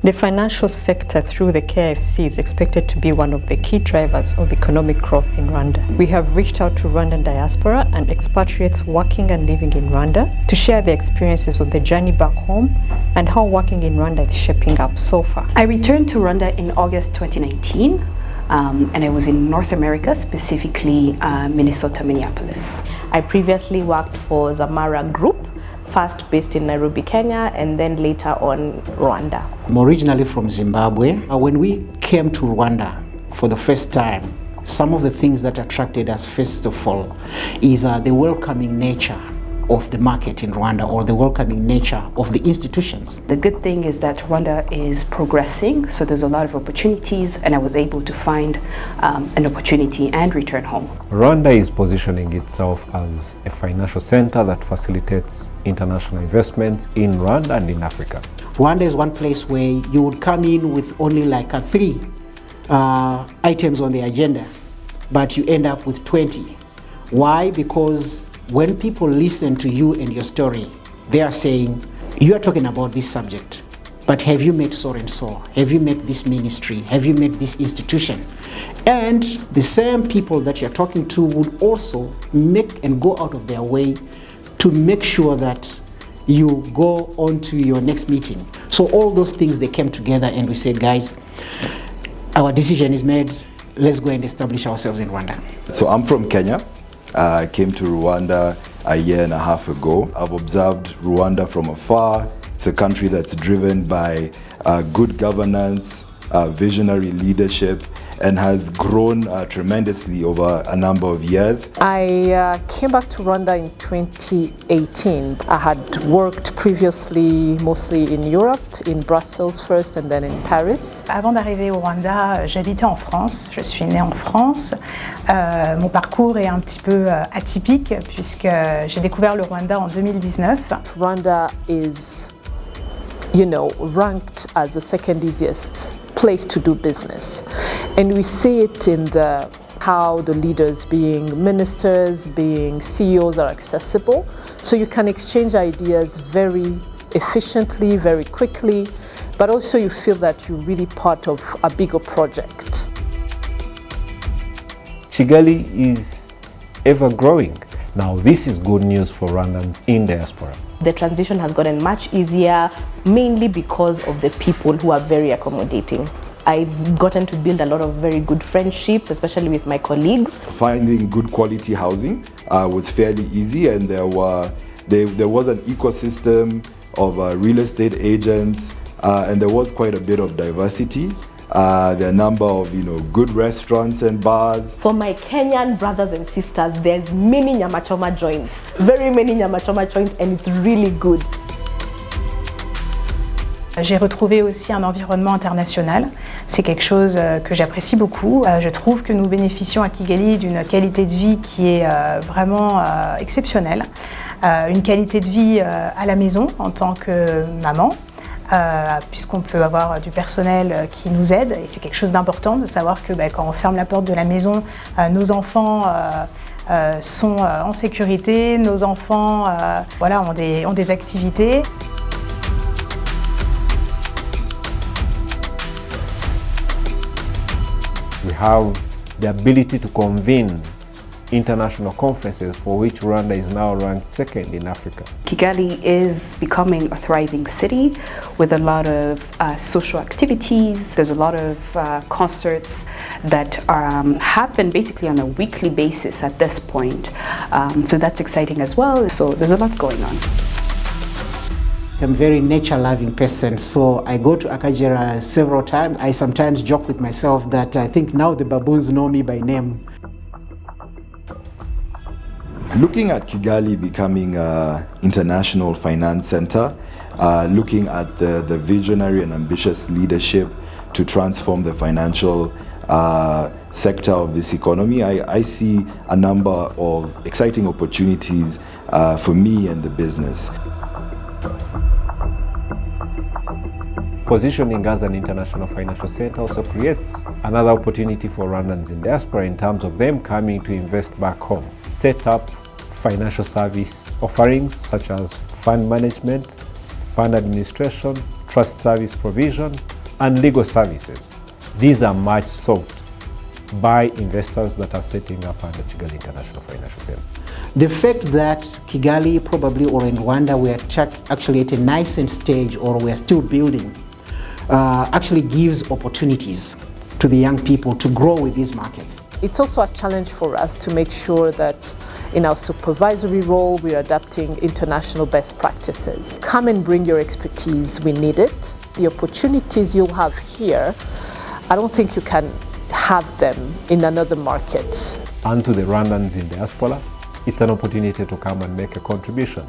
The financial sector through the KIFC is expected to be one of the key drivers of economic growth in Rwanda. We have reached out to Rwandan diaspora and expatriates working and living in Rwanda to share their experiences of the journey back home and how working in Rwanda is shaping up so far. I returned to Rwanda in August 2019 and I was in North America, specifically Minnesota, Minneapolis. I previously worked for Zamara Group, first based in Nairobi, Kenya, and then later on Rwanda. I'm originally from Zimbabwe. When we came to Rwanda for the first time, some of the things that attracted us first of all is the welcoming nature of the market in Rwanda, or the welcoming nature of the institutions. The good thing is that Rwanda is progressing, so there's a lot of opportunities, and I was able to find an opportunity and return home. Rwanda is positioning itself as a financial center that facilitates international investments in Rwanda and in Africa. Rwanda is one place where you would come in with only like 3 items on the agenda, but you end up with 20. Why? Because when people listen to you and your story, they are saying, you are talking about this subject, but have you met so and so? Have you met this ministry? Have you met this institution? And the same people that you're talking to would also make and go out of their way to make sure that you go on to your next meeting. So all those things, they came together and we said, guys, our decision is made. Let's go and establish ourselves in Rwanda. So I'm from Kenya. I came to Rwanda a year and a half ago. I've observed Rwanda from afar. It's a country that's driven by good governance, visionary leadership, and has grown tremendously over a number of years. I came back to Rwanda in 2018. I had worked previously mostly in Europe, in Brussels first and then in Paris. Avant d'arriver au Rwanda, j'habitais en France. Je suis née en France. Mon parcours est un petit peu atypique puisque j'ai découvert le Rwanda en 2019. Rwanda is, ranked as the second easiest place to do business, and we see it in how the leaders, being ministers, being CEOs, are accessible, so you can exchange ideas very efficiently, very quickly, but also you feel that you're really part of a bigger project. Kigali is ever growing. Now this is good news for Rwandans in diaspora. The transition has gotten much easier, mainly because of the people who are very accommodating. I've gotten to build a lot of very good friendships, especially with my colleagues. Finding good quality housing was fairly easy, and there was an ecosystem of real estate agents, and there was quite a bit of diversity. There are a number of good restaurants and bars. For my Kenyan brothers and sisters, there's many nyama choma joints, very many nyama choma joints, and it's really good. J'ai retrouvé aussi un environnement international. C'est quelque chose que j'apprécie beaucoup. Je trouve que nous bénéficions à Kigali d'une qualité de vie qui est vraiment exceptionnelle. Une qualité de vie à la maison en tant que maman. Puisqu'on peut avoir du personnel qui nous aide, et c'est quelque chose d'important de savoir que quand on ferme la porte de la maison, nos enfants sont en sécurité, nos enfants ont des activités. We have the ability to convene international conferences, for which Rwanda is now ranked second in Africa. Kigali is becoming a thriving city with a lot of social activities. There's a lot of concerts that happen basically on a weekly basis at this point. So that's exciting as well. So there's a lot going on. I'm a very nature-loving person, so I go to Akagera several times. I sometimes joke with myself that I think now the baboons know me by name. Looking at Kigali becoming an international finance center, looking at the visionary and ambitious leadership to transform the financial sector of this economy, I see a number of exciting opportunities for me and the business. Positioning as an international financial center also creates another opportunity for Rwandans in diaspora in terms of them coming to invest back home. Set up financial service offerings such as fund management, fund administration, trust service provision, and legal services. These are much sought by investors that are setting up under Kigali International Financial Centre. The fact that Kigali probably or in Rwanda we are actually at a nascent stage or we are still building actually gives opportunities to the young people to grow with these markets. It's also a challenge for us to make sure that in our supervisory role we are adapting international best practices. Come and bring your expertise, we need it. The opportunities you'll have here, I don't think you can have them in another market. And to the Rwandans in diaspora, it's an opportunity to come and make a contribution